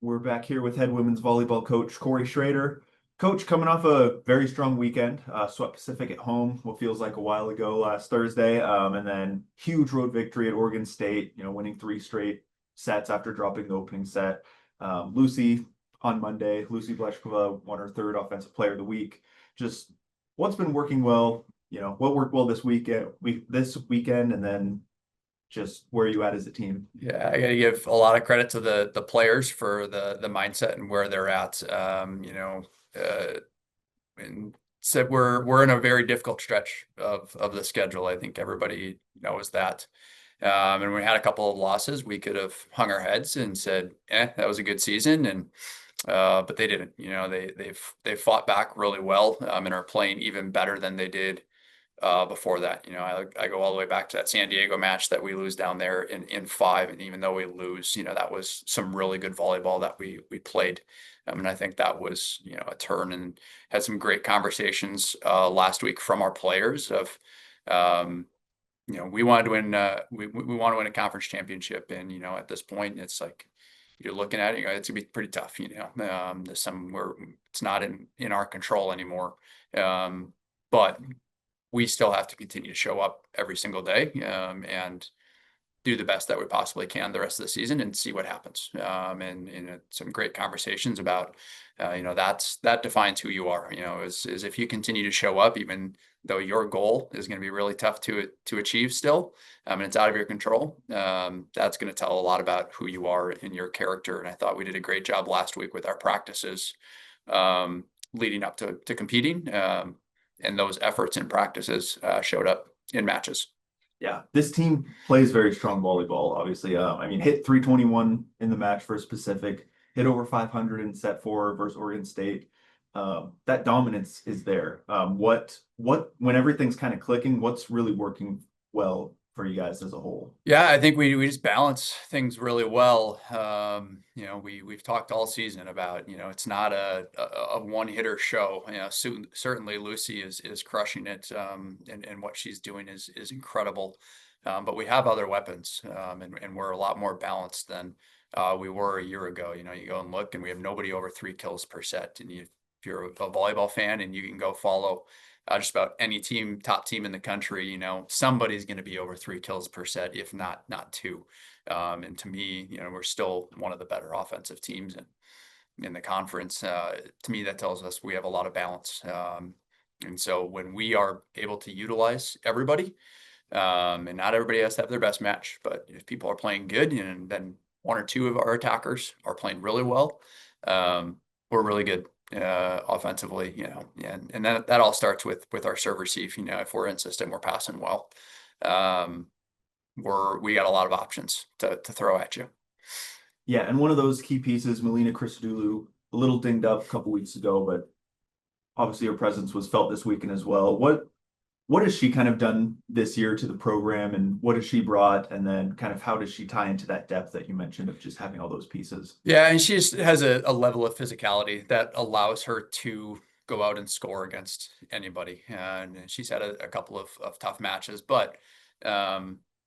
We're back here with head women's volleyball coach Korey Schroeder. Coach, coming off a very strong weekend, swept Pacific at home, what feels like a while ago last Thursday, and then huge road victory at Oregon State, winning three straight sets after dropping the opening set. Lucie on Monday, Lucie Bleshkova won her third Offensive Player of the Week. Just what's been working well, what worked well this weekend, and then just where are you at as a team? Yeah, I got to give a lot of credit to the players for the mindset and where they're at. And said we're in a very difficult stretch of the schedule. I think everybody knows that. And we had a couple of losses. We could have hung our heads and said, that was a good season. And but they didn't. They've fought back really well, and are playing even better than they did before that. I go all the way back to that San Diego match that we lose down there in five. And even though we lose, that was some really good volleyball that we played. And I think that was, a turn, and had some great conversations last week from our players of, we wanted to win, we want to win a conference championship. And, at this point, it's like, you're looking at it, it's gonna be pretty tough, there's some where it's not in our control anymore. But we still have to continue to show up every single day, and do the best that we possibly can the rest of the season and see what happens. And some great conversations about, that defines who you are, is if you continue to show up, even though your goal is going to be really tough to achieve still, and it's out of your control, that's going to tell a lot about who you are and your character. And I thought we did a great job last week with our practices, leading up to competing. And those efforts and practices showed up in matches. Yeah, this team plays very strong volleyball, obviously. Hit 321 in the match versus Pacific, hit over 500 in set four versus Oregon State. That dominance is there. When everything's kind of clicking, what's really working well for you guys as a whole? Yeah, I think we just balance things really well. We've talked all season about, it's not a one hitter show. Certainly Lucie is crushing it, and what she's doing is incredible. But we have other weapons, and we're a lot more balanced than we were a year ago. You go and look, and we have nobody over 3 kills per set. And if you're a volleyball fan, and you can go follow just about any top team in the country, somebody's going to be over 3 kills per set, if not two. And to me, we're still one of the better offensive teams in the conference. To me, that tells us we have a lot of balance. And so when we are able to utilize everybody, and not everybody has to have their best match, but if people are playing good, and then one or two of our attackers are playing really well, we're really good offensively, and then that all starts with our serve receive. If we're in system, we're passing well. We got a lot of options to throw at you. Yeah, and one of those key pieces, Melina Christodoulou, a little dinged up a couple weeks ago, but obviously her presence was felt this weekend as well. What has she kind of done this year to the program, and what has she brought? And then kind of how does she tie into that depth that you mentioned of just having all those pieces? Yeah, and she just has a level of physicality that allows her to go out and score against anybody. And she's had a couple of tough matches, but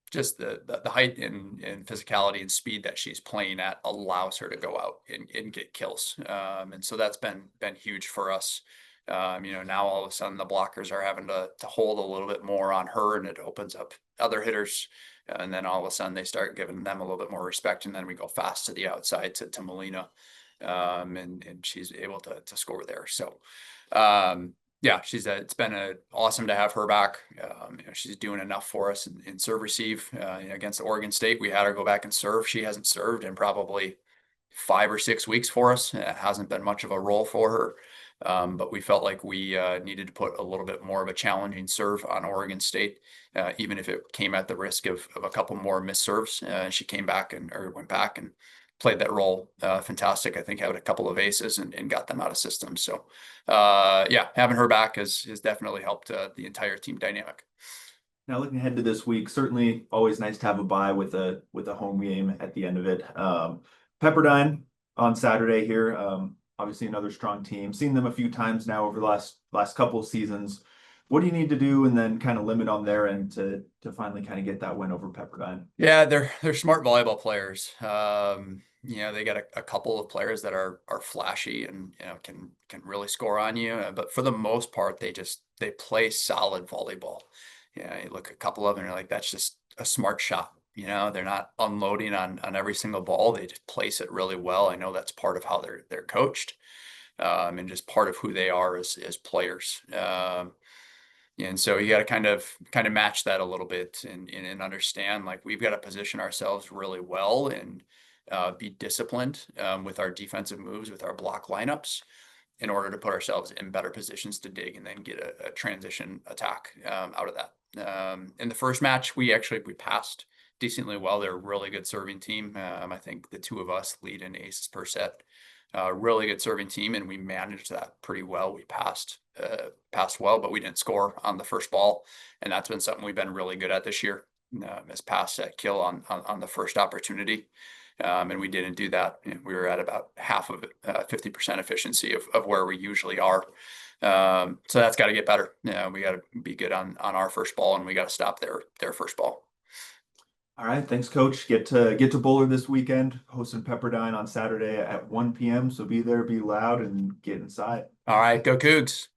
just the height and physicality and speed that she's playing at allows her to go out and get kills. And so that's been huge for us. Now all of a sudden the blockers are having to hold a little bit more on her, and it opens up other hitters. And then all of a sudden they start giving them a little bit more respect. And then we go fast to the outside to Melina. And she's able to score there. So, yeah, it's been awesome to have her back. She's doing enough for us in serve receive. Against Oregon State, we had her go back and serve. She hasn't served in probably 5 or 6 weeks for us. It hasn't been much of a role for her. But we felt like we needed to put a little bit more of a challenging serve on Oregon State, even if it came at the risk of a couple more missed serves. She came back or went back and played that role fantastic. I think had a couple of aces and got them out of system. So yeah, having her back has definitely helped the entire team dynamic. Now looking ahead to this week, certainly always nice to have a bye with a home game at the end of it. Pepperdine on Saturday here. Obviously another strong team. Seen them a few times now over the last couple of seasons. what do you need to do, and then kind of limit on their end to finally kind of get that win over Pepperdine? Yeah, they're smart volleyball players. They got a couple of players that are flashy and can really score on you. But for the most part, they play solid volleyball. You look at a couple of them and you're like, that's just a smart shot. They're not unloading on every single ball. They just place it really well. I know that's part of how they're coached, and just part of who they are as players. And so you got to kind of match that a little bit and understand, like, we've got to position ourselves really well and be disciplined with our defensive moves, with our block lineups, in order to put ourselves in better positions to dig and then get a transition attack out of that. In the first match, we passed decently well. They're a really good serving team. I think the two of us lead in aces per set. Really good serving team, and we managed that pretty well. We passed well, but we didn't score on the first ball, and that's been something we've been really good at this year. Is pass set kill on the first opportunity, and we didn't do that. We were at about half of it, 50% efficiency of where we usually are. So that's got to get better. We got to be good on our first ball, and we got to stop their first ball. All right, thanks, Coach. Get to Bowler this weekend, hosting Pepperdine on Saturday at 1 p.m. So be there, be loud, and get inside. All right, go Cougs.